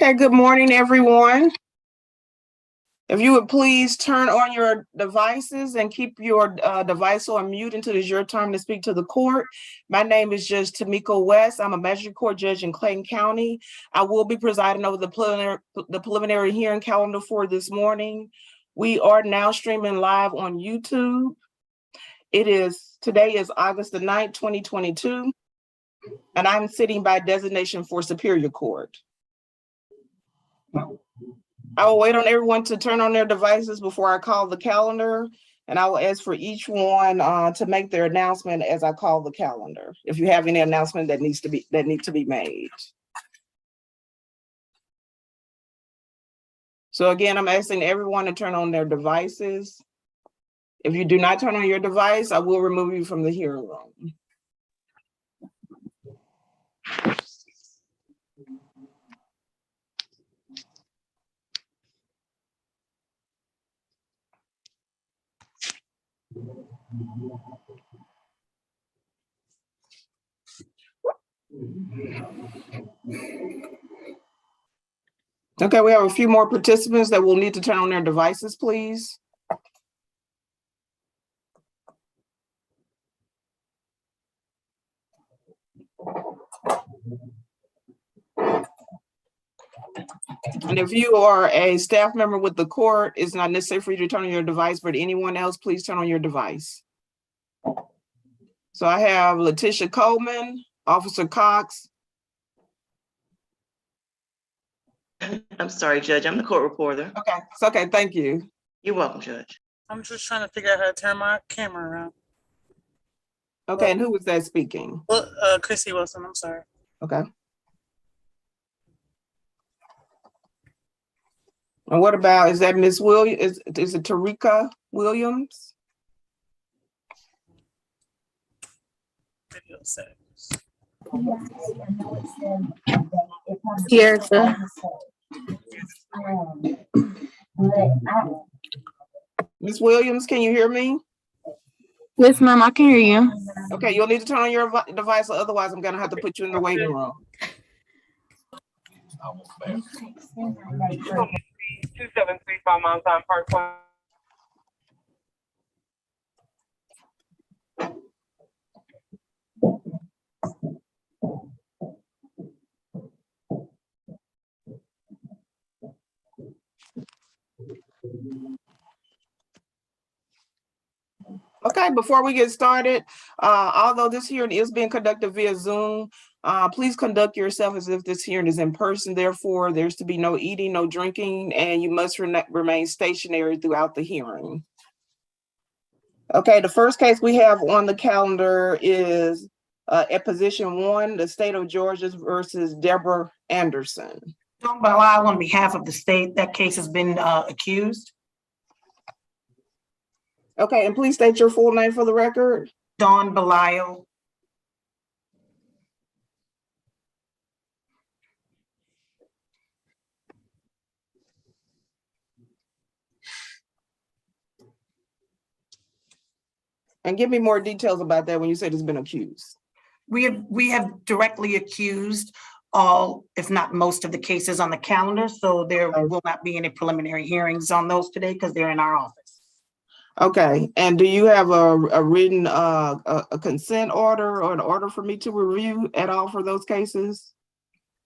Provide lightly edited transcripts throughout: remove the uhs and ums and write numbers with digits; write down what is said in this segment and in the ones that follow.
Okay, good morning, everyone. If you would please turn on your devices and keep your device on mute until it's your time to speak to the court. My name is Judge Tamika West. I'm a Magistrate Court Judge in Clayton County. I will be presiding over the preliminary hearing calendar for this morning. We are now streaming live on YouTube. Today is August the 9th, 2022, and I'm sitting by designation for Superior Court. I will wait on everyone to turn on their devices before I call the calendar, and I will ask for each one to make their announcement as I call the calendar. If you have any announcement that need to be made. So again, I'm asking everyone to turn on their devices. If you do not turn on your device, I will remove you from the hearing room. Okay, we have a few more participants that will need to turn on their devices, please. And if you are a staff member with the court, it's not necessary for you to turn on your device, but anyone else, please turn on your device. So I have Letitia Coleman, Officer Cox. I'm sorry, Judge. I'm the court reporter. Okay, it's okay. Thank you. You're welcome, Judge. I'm just trying to figure out how to turn my camera around. Okay, and who was that speaking? Well, Chrissy Wilson, I'm sorry. Okay. And what about, is that Miss Williams? Is it Tarika Williams? Video settings. Here, sir. Miss Williams, can you hear me? Yes, ma'am, I can hear you. Okay, you'll need to turn on your device, otherwise I'm gonna have to put you in the waiting room. 2735 Mount Zion Park. Okay, before we get started, although this hearing is being conducted via Zoom, please conduct yourself as if this hearing is in person. Therefore, there's to be no eating, no drinking, and you must remain stationary throughout the hearing. Okay, the first case we have on the calendar is at position 1, the state of Georgia versus Deborah Anderson. Don't allow on behalf of the state. That case has been accused. Okay, and please state your full name for the record. Dawn Belial. And give me more details about that when you said it's been accused. We have directly accused all, if not most of the cases on the calendar. So there will not be any preliminary hearings on those today because they're in our office. Okay, and do you have a written a consent order or an order for me to review at all for those cases?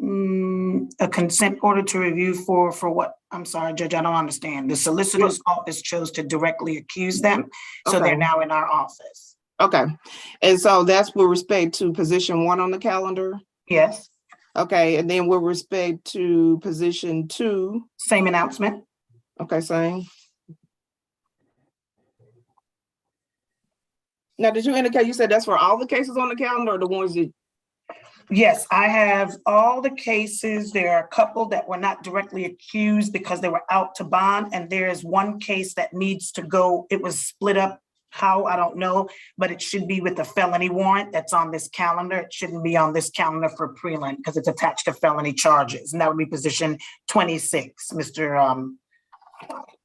A consent order to review for what? I'm sorry, Judge, I don't understand. The solicitor's office chose to directly accuse them, so they're now in our office. Okay, and so that's with respect to position 1 on the calendar? Yes. Okay, and then with respect to position 2? Same announcement. Okay, same. Now, did you indicate, you said that's for all the cases on the calendar or the ones that? Yes, I have all the cases. There are a couple that were not directly accused because they were out to bond. And there's one case that needs to go. It was split up. How, I don't know, but it should be with the felony warrant that's on this calendar. It shouldn't be on this calendar for prelim because it's attached to felony charges. And that would be position 26,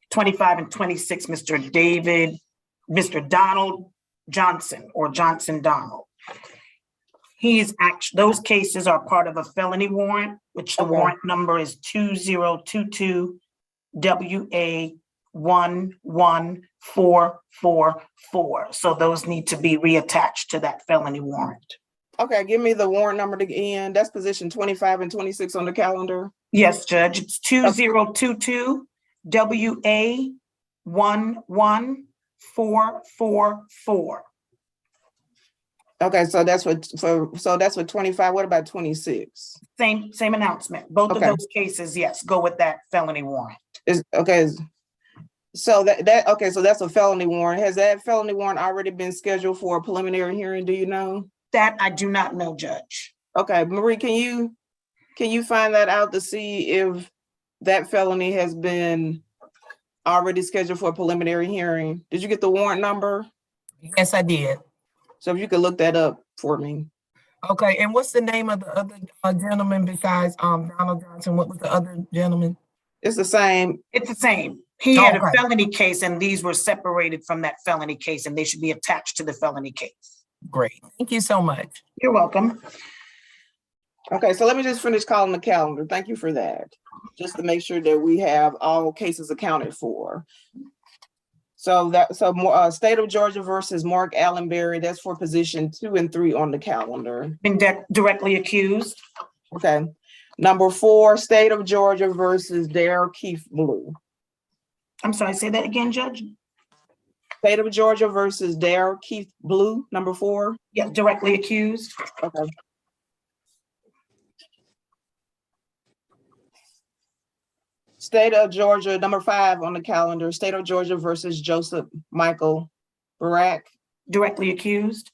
25 and 26, Mr. Donald Johnson or Johnson Donald. Those cases are part of a felony warrant, which the Okay. warrant number is 2022 WA 11444. So those need to be reattached to that felony warrant. Okay, give me the warrant number again. That's position 25 and 26 on the calendar. Yes, Judge, it's 2022 WA 11444. Okay, so that's what 25. What about 26? Same announcement. Both of Okay. those cases, yes, go with that felony warrant. So that's a felony warrant. Has that felony warrant already been scheduled for a preliminary hearing? Do you know? That I do not know, Judge. Okay, Marie, can you find that out to see if that felony has been already scheduled for a preliminary hearing? Did you get the warrant number? Yes, I did. So if you could look that up for me. Okay, and what's the name of the other gentleman besides Donald Johnson? What was the other gentleman? It's the same. It's the same. He had a Okay. felony case and these were separated from that felony case and they should be attached to the felony case. Great. Thank you so much. You're welcome. Okay, so let me just finish calling the calendar. Thank you for that. Just to make sure that we have all cases accounted for. State of Georgia versus Mark Allenberry, that's for position 2 and 3 on the calendar. Been directly accused. Okay. Number 4, State of Georgia versus Dare Keith Blue. I'm sorry, say that again, Judge? State of Georgia versus Dare Keith Blue, number 4. Yeah, directly accused. Okay. State of Georgia, number 5 on the calendar, State of Georgia versus Joseph Michael Barak. Directly accused.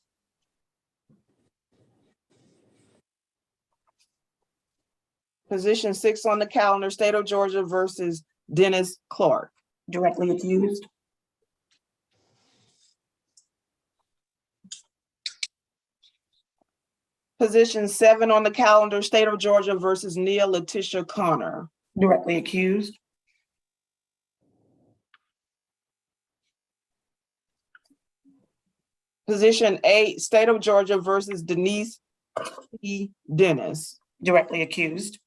Position 6 on the calendar, State of Georgia versus Dennis Clark. Directly accused. Position 7 on the calendar, State of Georgia versus Nia Letitia Connor. Directly accused. Position 8, State of Georgia versus Denise E. Dennis. Directly accused.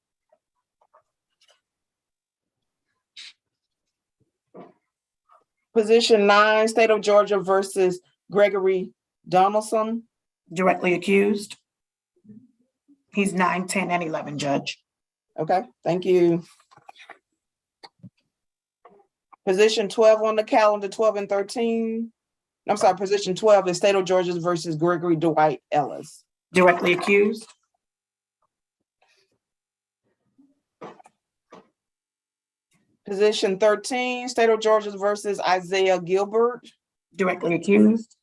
Position 9, State of Georgia versus Gregory Donaldson. Directly accused. He's 9, 10, and 11, Judge. Okay, thank you. Position 12 on the calendar, 12 and 13. I'm sorry, position 12 is State of Georgia versus Gregory Dwight Ellis. Directly accused. Position 13, State of Georgia versus Isaiah Gilbert. Directly accused.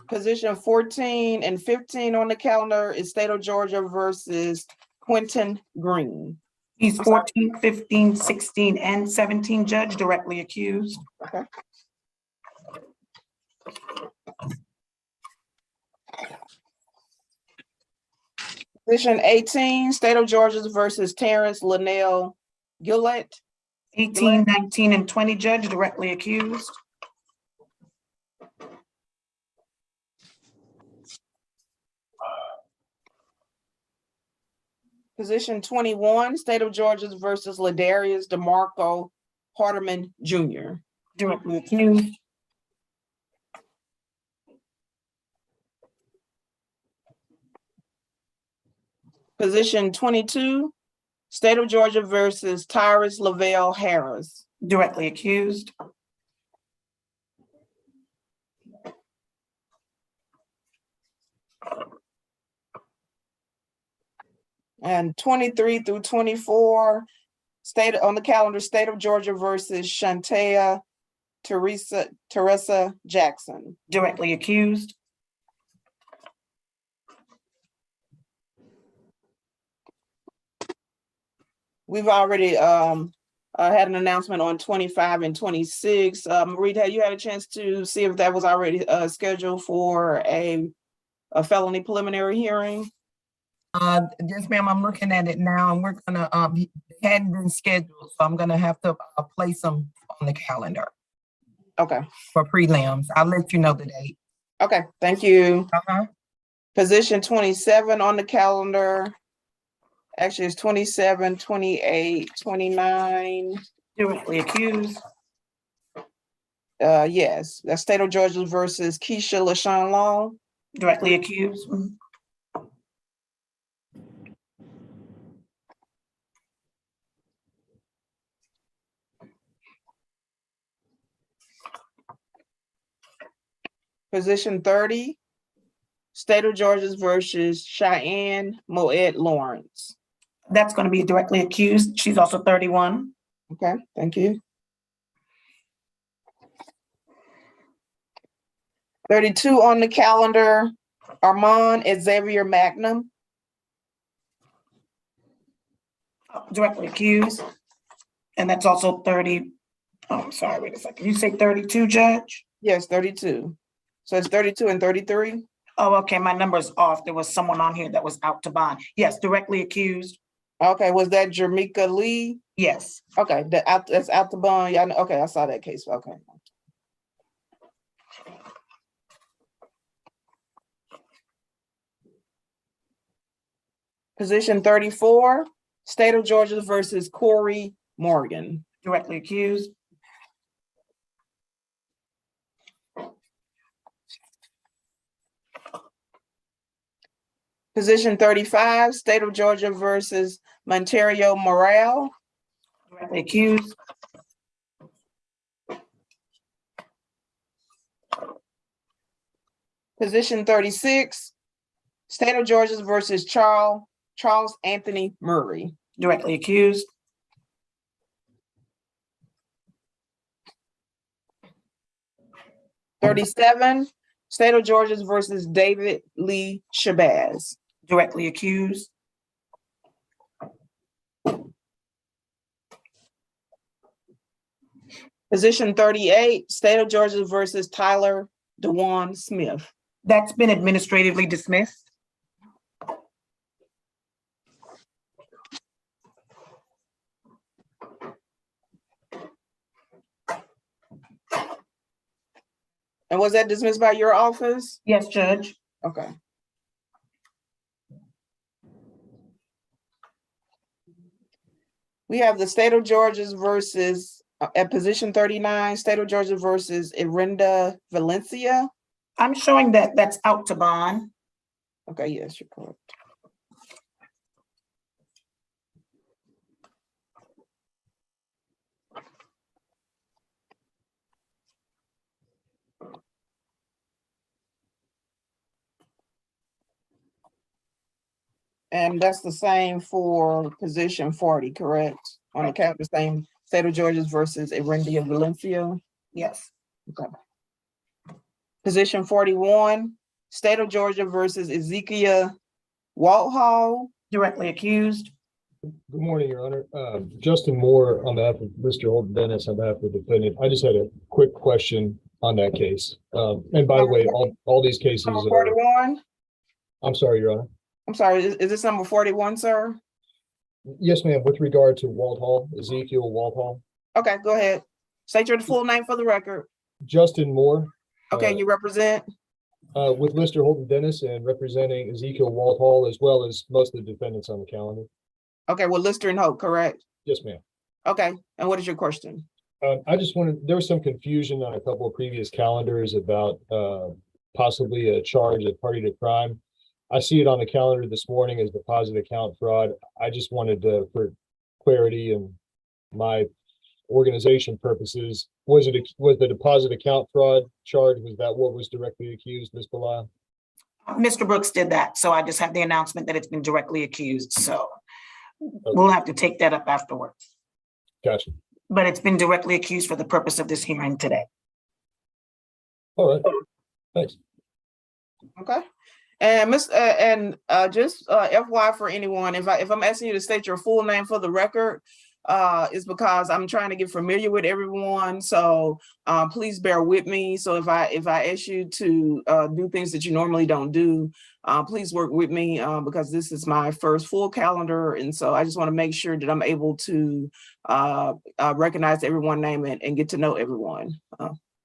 Position 14 and 15 on the calendar is State of Georgia versus Quentin Green. He's 14, 15, 16, and 17, Judge, directly accused. Okay. Position 18, State of Georgia versus Terrence Linnell Gillette. 18, 19, and 20, Judge, directly accused. Position 21, State of Georgia versus Ladarius DeMarco Hardeman Jr. Directly accused. Position 22, State of Georgia versus Tyrus Lavelle Harris. Directly accused. And 23 through 24, state on the calendar, State of Georgia versus Shantea Teresa Jackson. Directly accused. We've already had an announcement on 25 and 26. Marie, have you had a chance to see if that was already scheduled for a felony preliminary hearing? Yes, ma'am, I'm looking at it now and we're gonna, it hadn't been scheduled, so I'm gonna have to place them on the calendar. Okay, for prelims. I'll let you know the date. okay, thank you. Uh-huh. Position 27 on the calendar. Actually, it's 27, 28, 29. Directly accused. Yes, that's State of Georgia versus Keisha LaShawn Long. Directly accused. Position 30, State of Georgia versus Cheyenne Moed Lawrence. That's going to be directly accused. She's also 31. Okay, thank you. 32 on the calendar, Armand Xavier Magnum. Directly accused. And that's also 30. Oh, I'm sorry, wait a second. You say 32, Judge? Yes, 32. So it's 32 and 33? Oh, okay, my number's off. There was someone on here that was out to bond. Yes, directly accused. Okay, was that Jermika Lee? Yes. Okay, that's out to bond. Yeah, okay, I saw that case. Okay. Position 34, State of Georgia versus Corey Morgan. Directly accused. Position 35, State of Georgia versus Monterio Morale. Directly accused. Position 36, State of Georgia versus Charles Anthony Murray. Directly accused. '37, State of Georgia versus David Lee Shabazz. Directly accused. Position 38, State of Georgia versus Tyler DeJuan Smith. That's been administratively dismissed. And was that dismissed by your office? Yes, Judge. Okay. We have the State of Georgia versus, at position 39, State of Georgia versus Irinda Valencia. I'm showing that that's out to bond. Okay, yes, you're correct. And that's the same for position 40, correct? On the count, the same, State of Georgia versus Irinda Valencia. Yes. Okay. Position 41, State of Georgia versus Ezekiel Walthall. Directly accused. Good morning, Your Honor. Justin Moore on behalf of Mr. Holden Dennis on behalf of the defendant. I just had a quick question on that case. And by the way, all these cases Number are, 41? I'm sorry, Your Honor. I'm sorry, is this number 41, sir? Yes, ma'am. With regard to Walthall, Ezekiel Walthall. Okay, go ahead. State your full name for the record. Justin Moore. Okay, you represent? With Mr. Holden Dennis and representing Ezekiel Walthall as well as most of the defendants on the calendar. Okay, well, Lister and Hope, correct? Yes, ma'am. Okay, and what is your question? I just wanted, there was some confusion on a couple of previous calendars about possibly a charge of party to crime. I see it on the calendar this morning as deposit account fraud. I just wanted to, for clarity and my organization purposes, was the deposit account fraud charge, was that what was directly accused, Ms. Bilal? Mr. Brooks did that, so I just have the announcement that it's been directly accused, so we'll have to take that up afterwards. Gotcha. But it's been directly accused for the purpose of this hearing today. All right, thanks. Okay. And just FYI for anyone, if I'm asking you to state your full name for the record, is because I'm trying to get familiar with everyone. So please bear with me. So if I ask you to do things that you normally don't do, please work with me because this is my first full calendar. And so I just want to make sure that I'm able to recognize everyone's name and get to know everyone.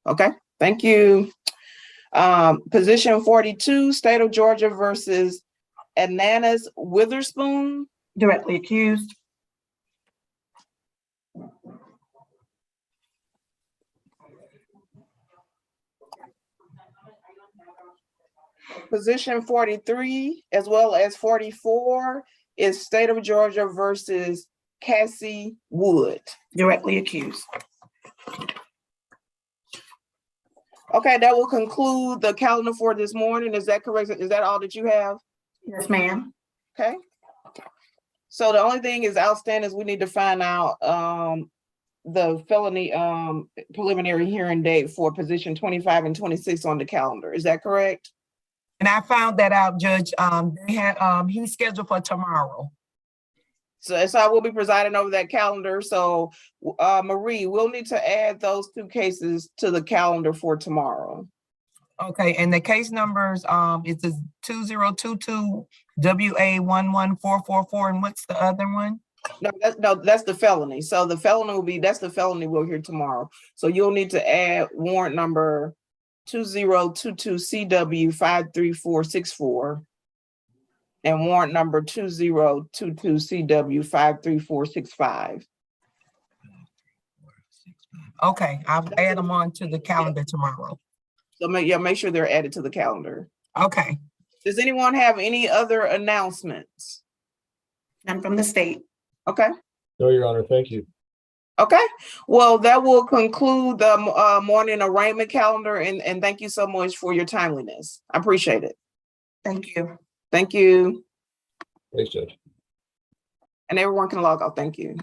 Okay, thank you. Position 42, State of Georgia versus Ananas Witherspoon. Directly accused. Position 43, as well as 44, is State of Georgia versus Cassie Wood. Directly accused. Okay, that will conclude the calendar for this morning. Is that correct? Is that all that you have? Yes, ma'am. Okay. So the only thing is outstanding is we need to find out the felony preliminary hearing date for position 25 and 26 on the calendar. Is that correct? And I found that out, Judge. They had, he's scheduled for tomorrow. So I will be presiding over that calendar. So Marie, we'll need to add those two cases to the calendar for tomorrow. Okay, and the case numbers, it's a 2022 WA11444, and what's the other one? No, that's the felony. So the felony will be, that's the felony we'll hear tomorrow. So you'll need to add warrant number 2022 CW 53464 and warrant number 2022 CW 53465. Okay, I'll add them on to the calendar tomorrow. So make sure they're added to the calendar. Okay. Does anyone have any other announcements? None from the state. Okay. No, Your Honor, thank you. Okay, well, that will conclude the morning arraignment calendar, and thank you so much for your timeliness. I appreciate it. Thank you. Thank you. Thanks, Judge. And everyone can log off. Thank you.